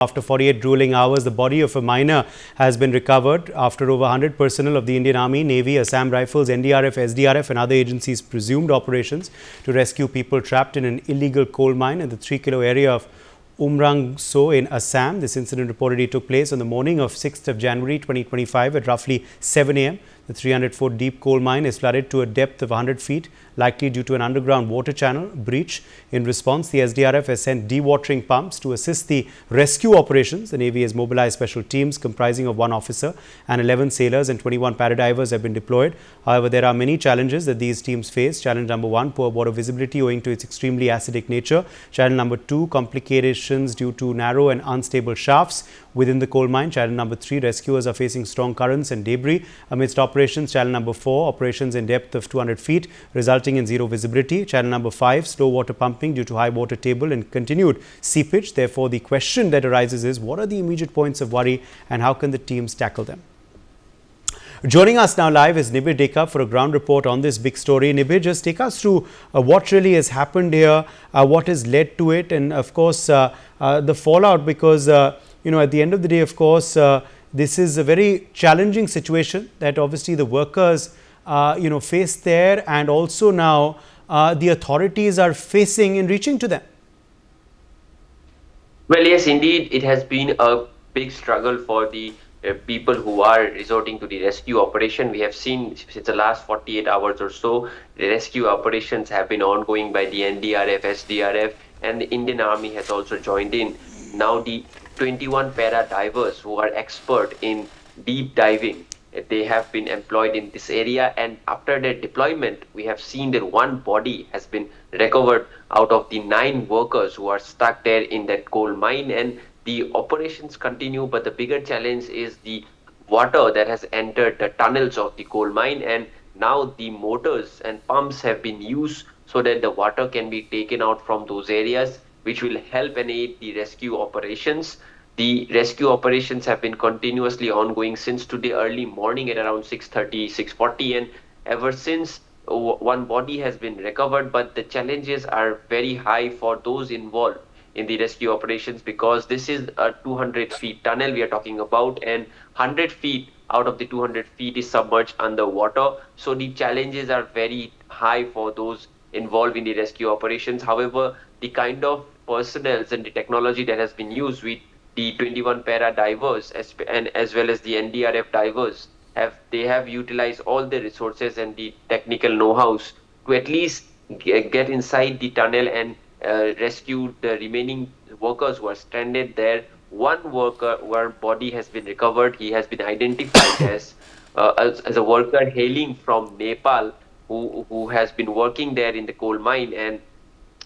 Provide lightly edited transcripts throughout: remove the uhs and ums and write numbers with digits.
After 48 grueling hours, the body of a miner has been recovered after over 100 personnel of the Indian Army, Navy, Assam Rifles, NDRF, SDRF and other agencies presumed operations to rescue people trapped in an illegal coal mine in the 3-kilo area of Umrangso in Assam. This incident reportedly took place on the morning of 6th of January 2025 at roughly 7 a.m. The 300-foot deep coal mine is flooded to a depth of 100 feet, likely due to an underground water channel breach. In response, the SDRF has sent dewatering pumps to assist the rescue operations. The Navy has mobilized special teams comprising of 1 officer and 11 sailors, and 21 paradivers have been deployed. However, there are many challenges that these teams face. Challenge number 1, poor water visibility owing to its extremely acidic nature. Challenge number 2, complications due to narrow and unstable shafts within the coal mine. Challenge number 3, rescuers are facing strong currents and debris amidst operations. Channel number 4, operations in depth of 200 feet resulting in zero visibility. Channel number 5, slow water pumping due to high water table and continued seepage. Therefore, the question that arises is, what are the immediate points of worry and how can the teams tackle them? Joining us now live is Nibir Deka for a ground report on this big story. Nibir, just take us through what really has happened here, what has led to it, and of course the fallout, because at the end of the day, of course, this is a very challenging situation that obviously the workers face there, and also now the authorities are facing in reaching to them. Well, yes, indeed, it has been a big struggle for the people who are resorting to the rescue operation. We have seen since the last 48 hours or so, the rescue operations have been ongoing by the NDRF, SDRF, and the Indian Army has also joined in. Now the 21 para divers who are expert in deep diving, they have been employed in this area, and after their deployment, we have seen that 1 body has been recovered out of the 9 workers who are stuck there in that coal mine, and the operations continue. But the bigger challenge is the water that has entered the tunnels of the coal mine, and now the motors and pumps have been used so that the water can be taken out from those areas, which will help and aid the rescue operations. The rescue operations have been continuously ongoing since today early morning at around 6:30, 6:40, and ever since 1 body has been recovered. But the challenges are very high for those involved in the rescue operations, because this is a 200 feet tunnel we are talking about, and 100 feet out of the 200 feet is submerged underwater. So the challenges are very high for those involved in the rescue operations. However, the kind of personnel and the technology that has been used with the 21 para divers and as well as the NDRF divers, they have utilized all the resources and the technical know-hows to at least get inside the tunnel and rescue the remaining workers who are stranded there. 1 worker, whose body has been recovered, he has been identified as a worker hailing from Nepal who has been working there in the coal mine, and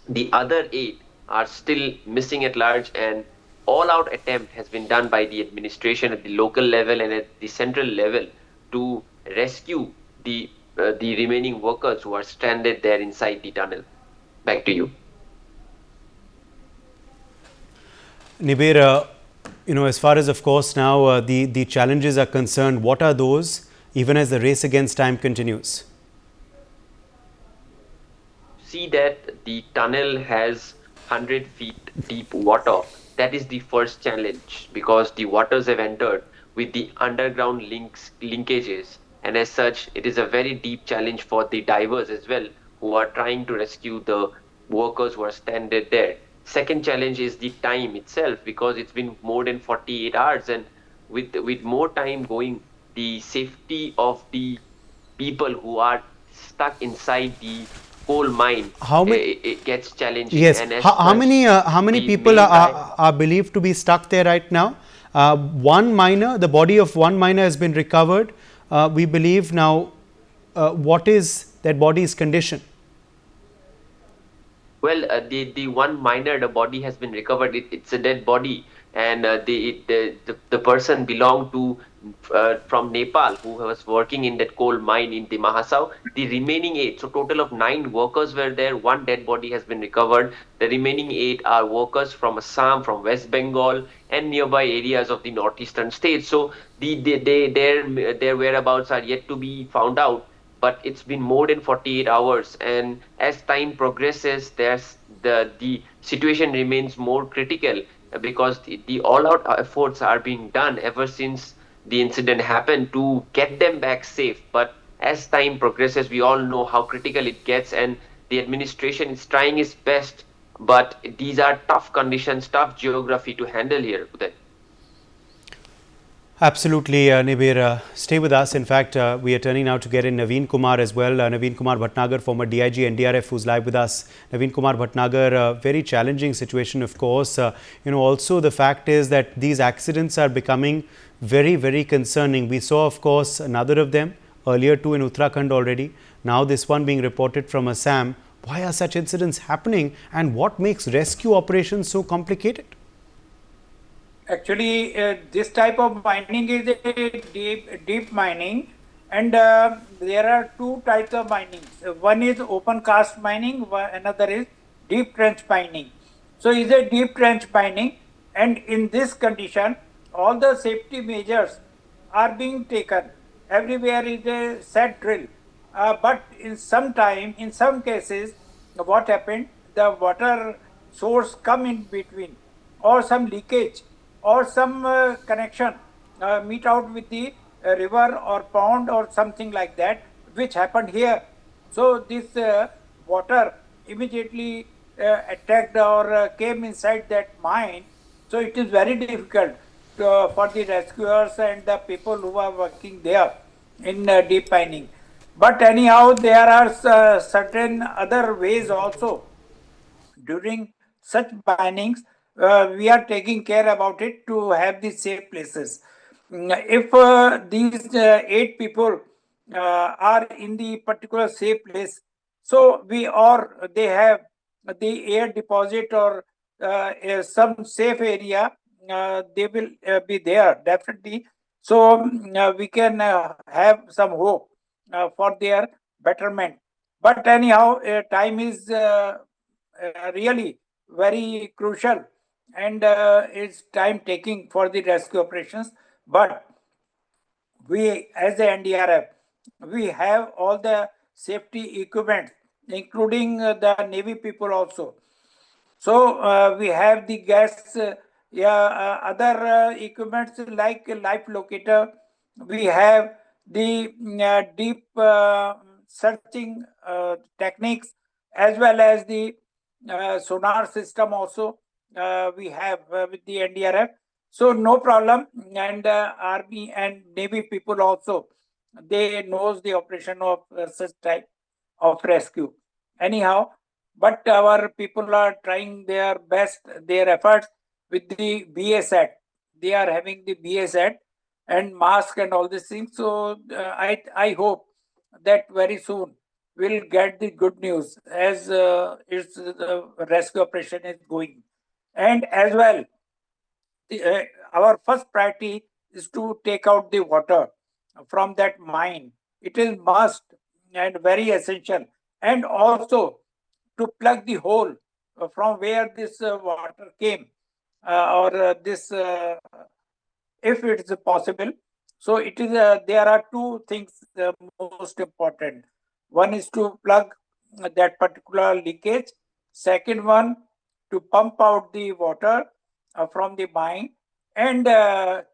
the other 8 are still missing at large. And all-out attempt has been done by the administration at the local level and at the central level to rescue the remaining workers who are stranded there inside the tunnel. Back to you. Nibir, as far as, of course, now the challenges are concerned, what are those, even as the race against time continues? See that the tunnel has 100 feet deep water. That is the first challenge, because the waters have entered with the underground linkages, and as such, it is a very deep challenge for the divers as well, who are trying to rescue the workers who are stranded there. Second challenge is the time itself, because it's been more than 48 hours, and with more time going, the safety of the people who are stuck inside the coal mine, it gets challenging. Yes. And how many people are believed to be stuck there right now? 1 miner, the body of 1 miner has been recovered, we believe. Now, what is that body's condition? Well, the 1 miner, the body has been recovered. It's a dead body, and the person belonged to from Nepal, who was working in that coal mine in the Mahasau. The remaining 8, so total of 9 workers were there. 1 dead body has been recovered. The remaining 8 are workers from Assam, from West Bengal, and nearby areas of the northeastern states. So their whereabouts are yet to be found out. But it's been more than 48 hours, and as time progresses, the situation remains more critical. because the all-out efforts are being done ever since the incident happened to get them back safe. But as time progresses, we all know how critical it gets, and the administration is trying its best. But these are tough conditions, tough geography to handle here, Uday. Absolutely, Nibir. Stay with us. In fact, we are turning now to get in Naveen Kumar as well. Naveen Kumar Bhatnagar, former DIG NDRF, who's live with us. Naveen Kumar Bhatnagar, very challenging situation, of course. Also the fact is that these accidents are becoming very, very concerning. We saw, of course, another of them earlier too in Uttarakhand already. Now this one being reported from Assam. Why are such incidents happening, and what makes rescue operations so complicated? Actually, this type of mining is a deep mining, and there are two types of mining. One is open cast mining, another is deep trench mining. So, it's a deep trench mining, and in this condition, all the safety measures are being taken. Everywhere is a set drill, but in some cases, what happened? The water source come in between, or some leakage, or some connection meet out with the river or pond or something like that, which happened here. So this water immediately attacked or came inside that mine. So it is very difficult for the rescuers and the people who are working there in deep mining. But anyhow, there are certain other ways also. During such minings, we are taking care about it to have the safe places. If these 8 people are in the particular safe place, so they have the air deposit or some safe area, they will be there definitely. So we can have some hope for their betterment. But anyhow, time is really very crucial, and it's time taking for the rescue operations. But we, as the NDRF, we have all the safety equipment, including the Navy people also. So we have the gas, other equipments like life locator. We have the deep searching techniques, as well as the sonar system also. We have with the NDRF. So no problem, and Army and Navy people also, they knows the operation of such type of rescue. Anyhow, but our people are trying their best, their efforts with the BA set. They are having the BA set and mask and all these things. So I hope that very soon we'll get the good news as the rescue operation is going. And as well, our first priority is to take out the water from that mine. It is must and very essential. And also to plug the hole from where this water came, or this, if it is possible. So it is. There are two things most important. One is to plug that particular leakage. Second one, to pump out the water from the mine, and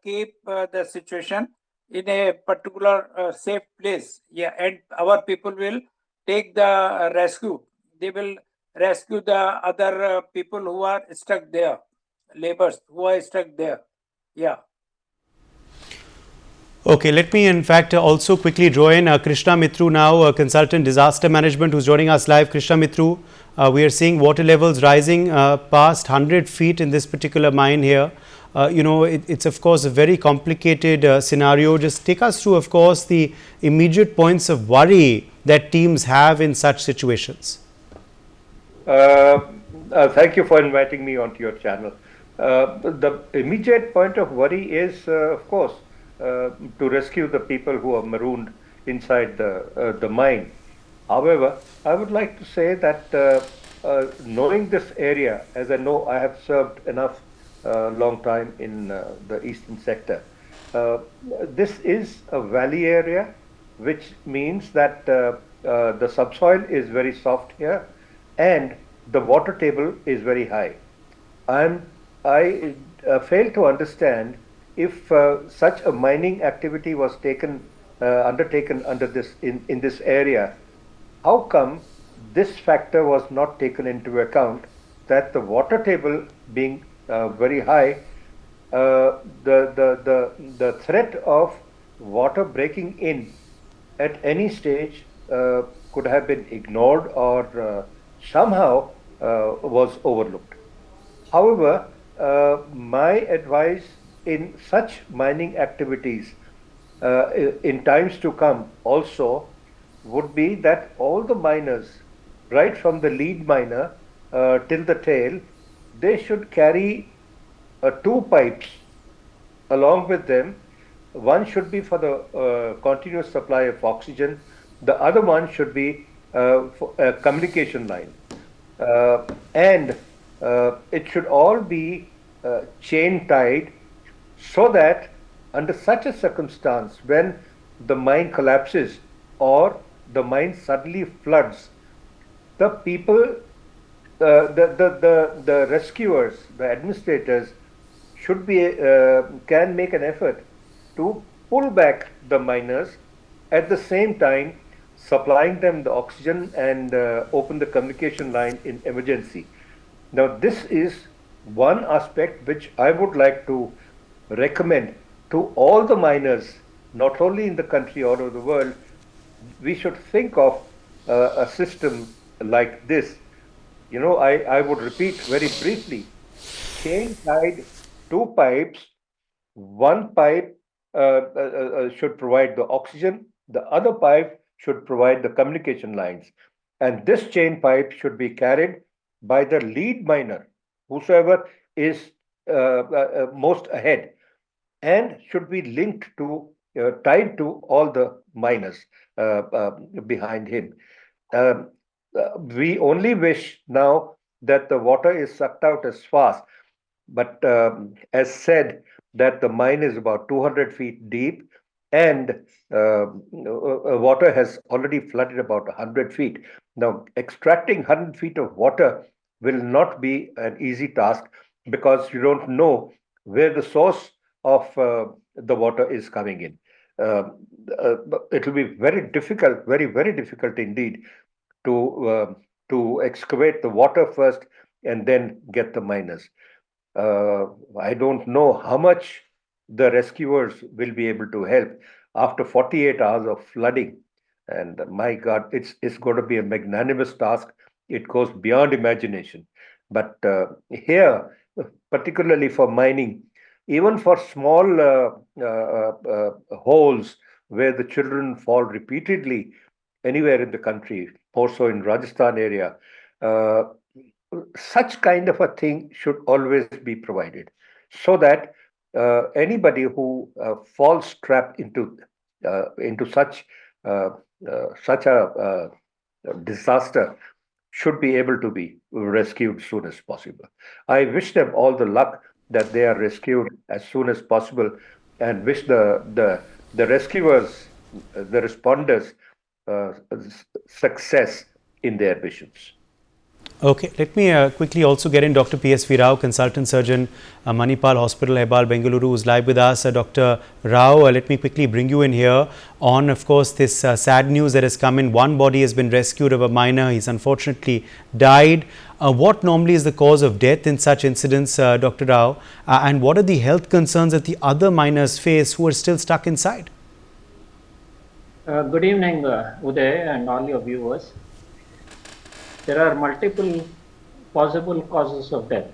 keep the situation in a particular safe place. Yeah, and our people will take the rescue. They will rescue the other people who are stuck there, laborers who are stuck there. Yeah. Okay, let me in fact also quickly draw in Krishna Mitru now, consultant disaster management, who's joining us live. Krishna Mitru, we are seeing water levels rising past 100 feet in this particular mine here. It's of course a very complicated scenario. Just take us through, of course, the immediate points of worry that teams have in such situations. Thank you for inviting me onto your channel. The immediate point of worry is, of course, to rescue the people who are marooned inside the mine. However, I would like to say that knowing this area, as I know I have served enough long time in the eastern sector, this is a valley area, which means that the subsoil is very soft here and the water table is very high. I'm I fail to understand if such a mining activity was undertaken under this in this area. How come this factor was not taken into account? That the water table being very high, the threat of water breaking in at any stage could have been ignored or somehow was overlooked. However, my advice in such mining activities in times to come also would be that all the miners, right from the lead miner till the tail, they should carry two pipes along with them. One should be for the continuous supply of oxygen. The other one should be for a communication line. And it should all be chain tied so that under such a circumstance, when the mine collapses or the mine suddenly floods, the people, the rescuers, the administrators should be can make an effort to pull back the miners, at the same time supplying them the oxygen and open the communication line in emergency. Now, this is one aspect which I would like to recommend to all the miners, not only in the country, all over the world. We should think of a system like this. I would repeat very briefly: chain tied two pipes. One pipe should provide the oxygen, the other pipe should provide the communication lines. And this chain pipe should be carried by the lead miner, whosoever is most ahead, and should be linked to, tied to all the miners behind him. Um, we only wish now that the water is sucked out as fast. But as said, that the mine is about 200 feet deep, and water has already flooded about 100 feet. Now, extracting 100 feet of water will not be an easy task, because you don't know where the source of the water is coming in. It will be very difficult, very, very difficult indeed to excavate the water first and then get the miners. I don't know how much the rescuers will be able to help after 48 hours of flooding. And my God, it's going to be a magnanimous task. It goes beyond imagination. But here, particularly for mining, even for small holes where the children fall repeatedly anywhere in the country, more so in Rajasthan area, uh, such kind of a thing should always be provided, so that anybody who falls trapped into such a disaster should be able to be rescued soon as possible. I wish them all the luck that they are rescued as soon as possible, and wish the rescuers, the responders, uh, success in their missions. Okay, let me quickly also get in Dr. PSV Rao, Consultant Surgeon, Manipal Hospital, Hebbal, Bengaluru, who's live with us. Dr. Rao, let me quickly bring you in here on, of course, this sad news that has come in. One body has been rescued of a miner. He's unfortunately died. What normally is the cause of death in such incidents, Dr. Rao? And what are the health concerns that the other miners face who are still stuck inside? Good evening, Uday, and all your viewers. There are multiple possible causes of death.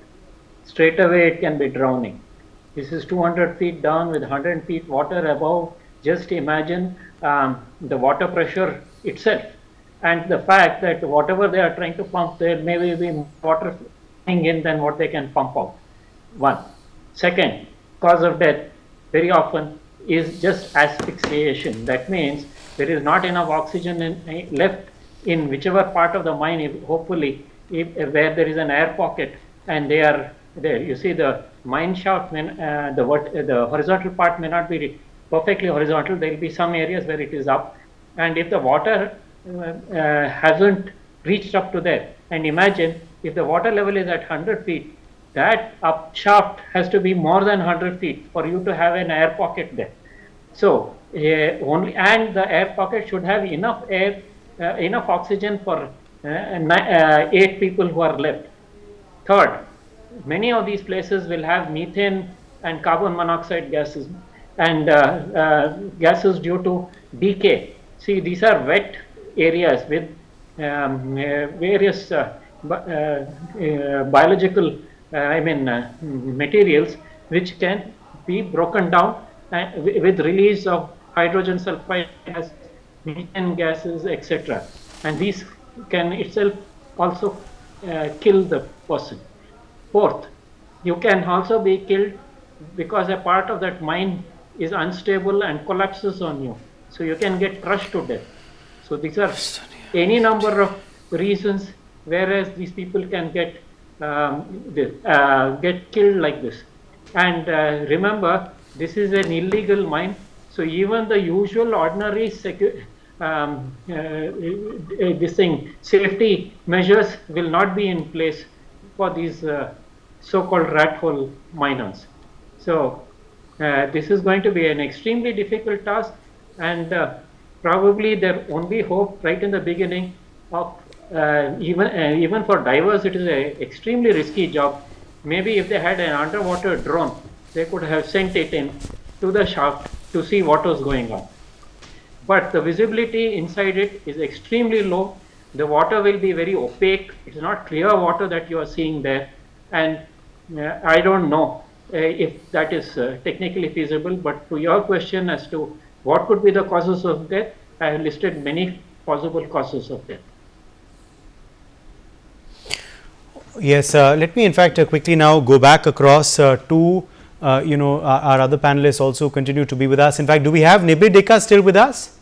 Straight away, it can be drowning. This is 200 feet down with 100 feet water above. Just imagine the water pressure itself, and the fact that whatever they are trying to pump, there may be water flowing in than what they can pump out. One. Second, cause of death very often is just asphyxiation. That means there is not enough oxygen left in whichever part of the mine, hopefully, where there is an air pocket and they are there. You see, the mine shaft, the horizontal part may not be perfectly horizontal. There will be some areas where it is up, and if the water hasn't reached up to there, and imagine if the water level is at 100 feet, that up shaft has to be more than 100 feet for you to have an air pocket there. So and the air pocket should have enough air, enough oxygen for 8 people who are left. Third, many of these places will have methane and carbon monoxide gases and gases due to decay. See, these are wet areas with various biological, materials which can be broken down with release of hydrogen sulfide gas, methane gases, etc. And these can itself also kill the person. Fourth, you can also be killed because a part of that mine is unstable and collapses on you. So you can get crushed to death. So these are any number of reasons whereas these people can get killed like this. And remember, this is an illegal mine. So even the usual ordinary safety measures will not be in place for these so-called rat hole miners. So this is going to be an extremely difficult task, and probably their only hope right in the beginning of even for divers, it is an extremely risky job. Maybe if they had an underwater drone, they could have sent it in to the shaft to see what was going on. But the visibility inside it is extremely low. The water will be very opaque. It's not clear water that you are seeing there. And I don't know if that is technically feasible. But to your question as to what could be the causes of death, I have listed many possible causes of death. Yes, let me in fact quickly now go back across to our other panelists also continue to be with us. In fact, do we have Nibid still with us?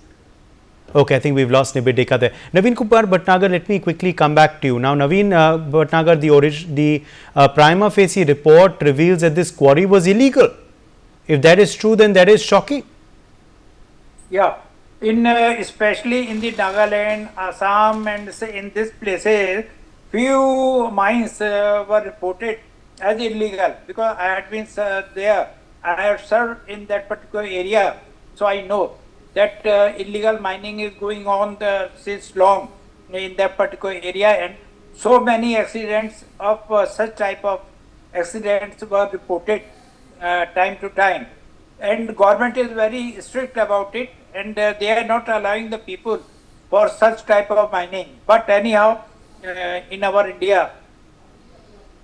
Okay, I think we've lost Nibid there. Naveen Kumar Bhatnagar, let me quickly come back to you. Now, Naveen Bhatnagar, the prima facie report reveals that this quarry was illegal. If that is true, then that is shocking. Yeah, especially in the Nagaland, Assam, and in these places, few mines were reported as illegal because I had been there. I have served in that particular area, so I know that illegal mining is going on since long in that particular area, and so many accidents of such type of accidents were reported time to time, and government is very strict about it, and they are not allowing the people for such type of mining. But anyhow, in our India,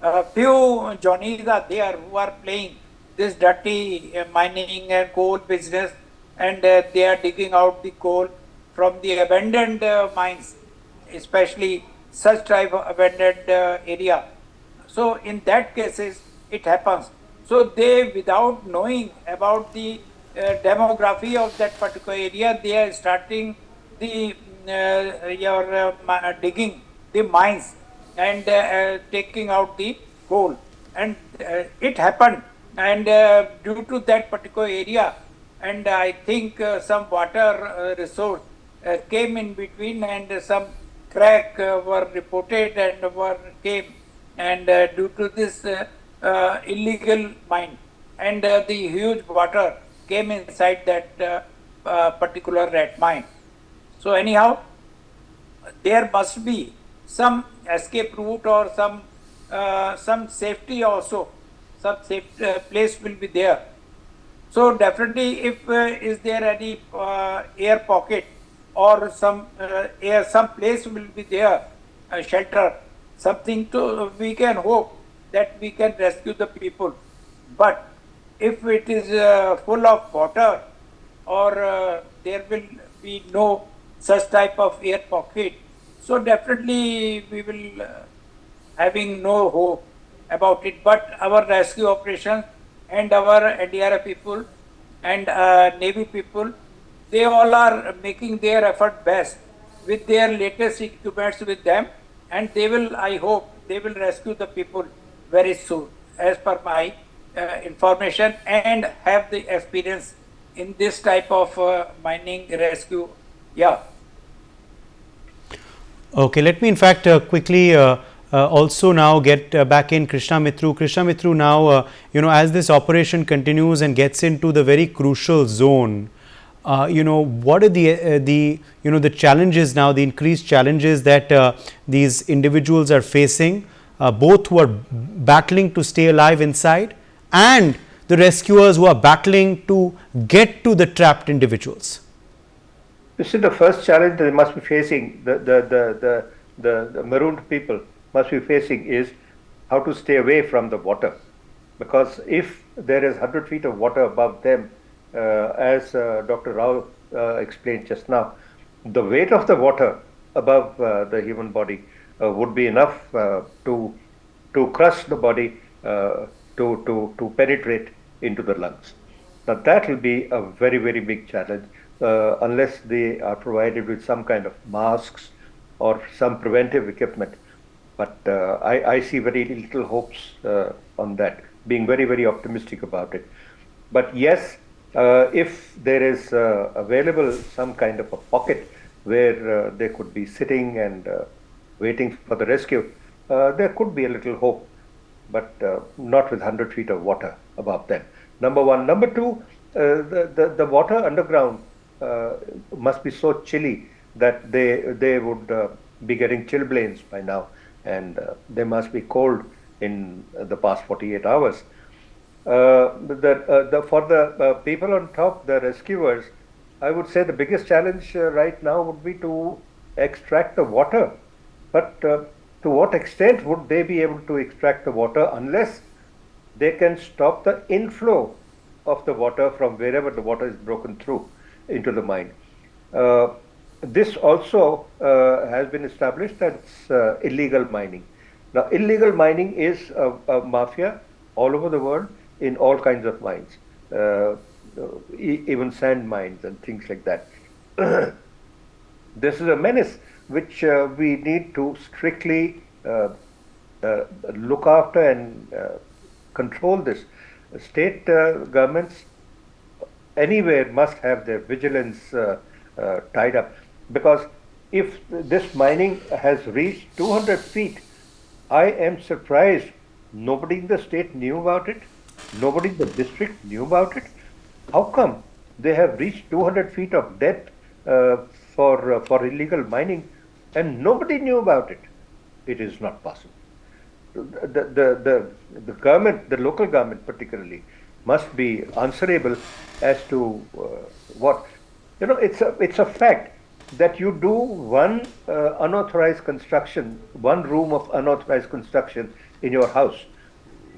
a few Johnnies are there who are playing this dirty mining and coal business, and they are digging out the coal from the abandoned mines, especially such type of abandoned area. So in that cases, it happens. So they, without knowing about the demography of that particular area, they are starting the digging the mines and taking out the coal, and it happened, and due to that particular area, and I think some water resource came in between, and some crack were reported and came, and due to this illegal mine, and the huge water came inside that particular rat mine. So anyhow, there must be some escape route or some safety also, some safe place will be there. So definitely, if is there any air pocket or some place will be there, shelter, something to we can hope that we can rescue the people. But if it is full of water, or there will be no such type of air pocket, so definitely we will having no hope about it. But our rescue operations and our NDRF people and Navy people, they all are making their effort best with their latest equipments with them, and they will, I hope, they will rescue the people very soon, as per my information, and have the experience in this type of mining rescue. Yeah. Okay, let me in fact quickly also now get back in Krishna Mitru. Krishna Mitru, now, as this operation continues and gets into the very crucial zone, what are the challenges now, the increased challenges that these individuals are facing, both who are battling to stay alive inside and the rescuers who are battling to get to the trapped individuals? This is the first challenge that they must be facing, the marooned people must be facing, is how to stay away from the water. Because if there is 100 feet of water above them, as Dr. Rao explained just now, the weight of the water above the human body would be enough to crush the body, to penetrate into the lungs. Now that will be a very, very big challenge unless they are provided with some kind of masks or some preventive equipment. But I see very little hopes on that, being very, very optimistic about it. But yes, if there is available some kind of a pocket where they could be sitting and waiting for the rescue, there could be a little hope, but not with 100 feet of water above them. Number one. Number two, the water underground must be so chilly that they would be getting chilblains by now, and they must be cold in the past 48 hours. For the people on top, the rescuers, I would say the biggest challenge right now would be to extract the water. But to what extent would they be able to extract the water unless they can stop the inflow of the water from wherever the water is broken through into the mine? This also has been established that it's illegal mining. Now, illegal mining is a mafia all over the world in all kinds of mines, even sand mines and things like that. This is a menace which we need to strictly look after and control this. State governments anywhere must have their vigilance tied up, because if this mining has reached 200 feet, I am surprised nobody in the state knew about it, nobody in the district knew about it. How come they have reached 200 feet of depth for illegal mining and nobody knew about it? It is not possible. The government, the local government particularly, must be answerable as to what. It's a fact that you do one unauthorized construction, one room of unauthorized construction in your house,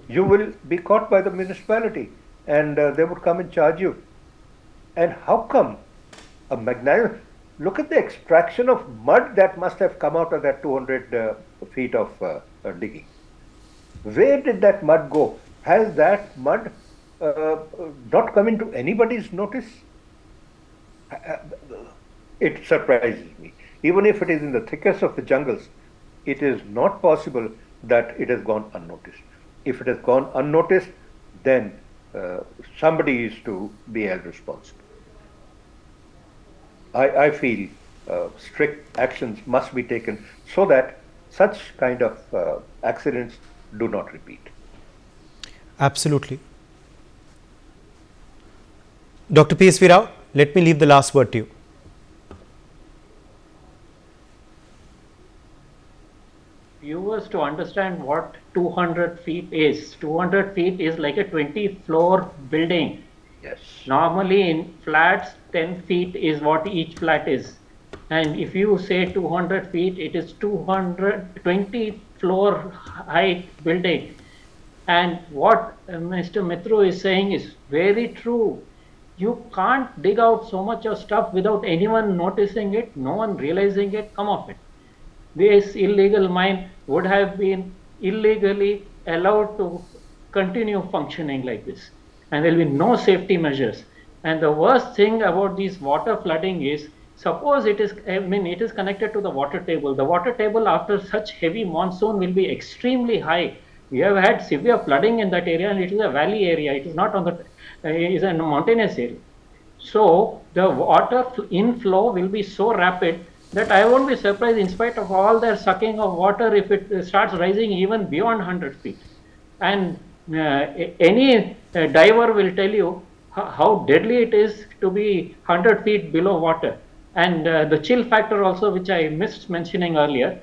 you will be caught by the municipality and they would come and charge you. And how come a magnanimous, look at the extraction of mud that must have come out of that 200 feet of digging. Where did that mud go? Has that mud not come into anybody's notice? It surprises me. Even if it is in the thickest of the jungles, it is not possible that it has gone unnoticed. If it has gone unnoticed, then somebody is to be held responsible. I feel strict actions must be taken so that such kind of accidents do not repeat. Absolutely. Dr. P.S.V. Rao, let me leave the last word to you. Viewers to understand what 200 feet is. 200 feet is like a 20-floor building. Yes. Normally in flats, 10 feet is what each flat is. And if you say 200 feet, it is 220-floor height building. And what Mr. Mitru is saying is very true. You can't dig out so much of stuff without anyone noticing it, no one realizing it, come off it. This illegal mine would have been illegally allowed to continue functioning like this. And there will be no safety measures. And the worst thing about this water flooding is, suppose it is connected to the water table. The water table after such heavy monsoon will be extremely high. We have had severe flooding in that area, and it is a valley area. It is not on the, it is a mountainous area. So the water inflow will be so rapid that I won't be surprised, in spite of all their sucking of water, if it starts rising even beyond 100 feet. And any diver will tell you how deadly it is to be 100 feet below water. And the chill factor also, which I missed mentioning earlier,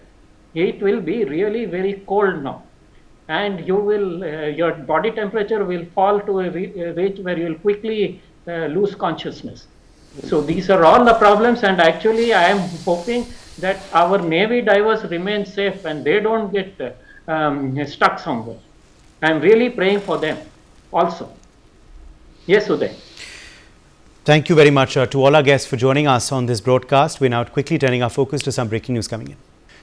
it will be really very cold now. And you will, your body temperature will fall to a range where you will quickly lose consciousness. So these are all the problems, and actually I am hoping that our Navy divers remain safe and they don't get stuck somewhere. I am really praying for them also. Yes, Uday. Thank you very much to all our guests for joining us on this broadcast. We're now quickly turning our focus to some breaking news coming in.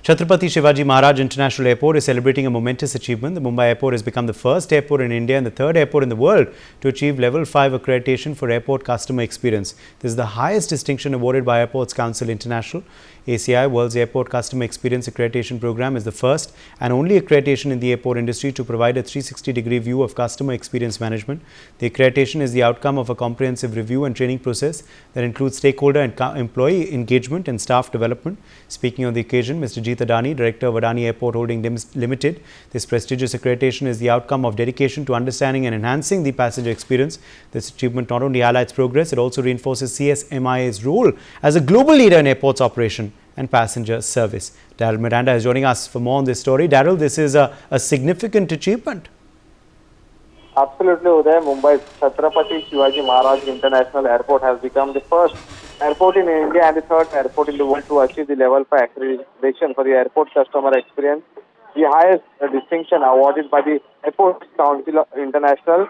Chhatrapati Shivaji Maharaj International Airport is celebrating a momentous achievement. The Mumbai airport has become the first airport in India and the third airport in the world to achieve Level 5 accreditation for airport customer experience. This is the highest distinction awarded by Airports Council International. ACI, World's Airport Customer Experience Accreditation Program, is the first and only accreditation in the airport industry to provide a 360-degree view of customer experience management. The accreditation is the outcome of a comprehensive review and training process that includes stakeholder and employee engagement and staff development. Speaking on the occasion, Mr. Jeet Adani, Director of Adani Airport Holding Limited, this prestigious accreditation is the outcome of dedication to understanding and enhancing the passenger experience. This achievement not only highlights progress, it also reinforces CSMIA's role as a global leader in airports operation and passenger service. Daryl Miranda is joining us for more on this story. Daryl, this is a significant achievement. Absolutely, Uday. Mumbai's Chhatrapati Shivaji Maharaj International Airport has become the first airport in India and the third airport in the world to achieve the Level 5 accreditation for the airport customer experience, the highest distinction awarded by the Airports Council International.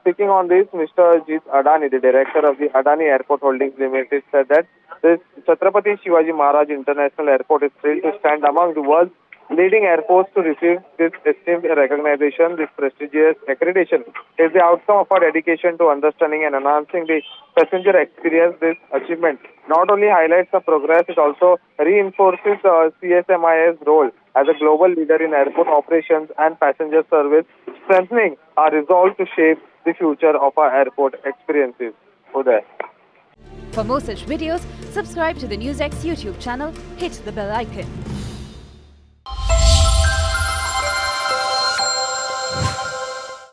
Speaking on this, Mr. Jeet Adani, the director of the Adani Airport Holdings Limited, said that this Chhatrapati Shivaji Maharaj International Airport is thrilled to stand among the world's leading airports to receive this esteemed recognition. This prestigious accreditation is the outcome of our dedication to understanding and enhancing the passenger experience. This achievement not only highlights the progress, it also reinforces CSMIA's role as a global leader in airport operations and passenger service, strengthening our resolve to shape the future of our airport experiences. Uday. For more such videos, subscribe to the NewsX YouTube channel, hit the bell icon.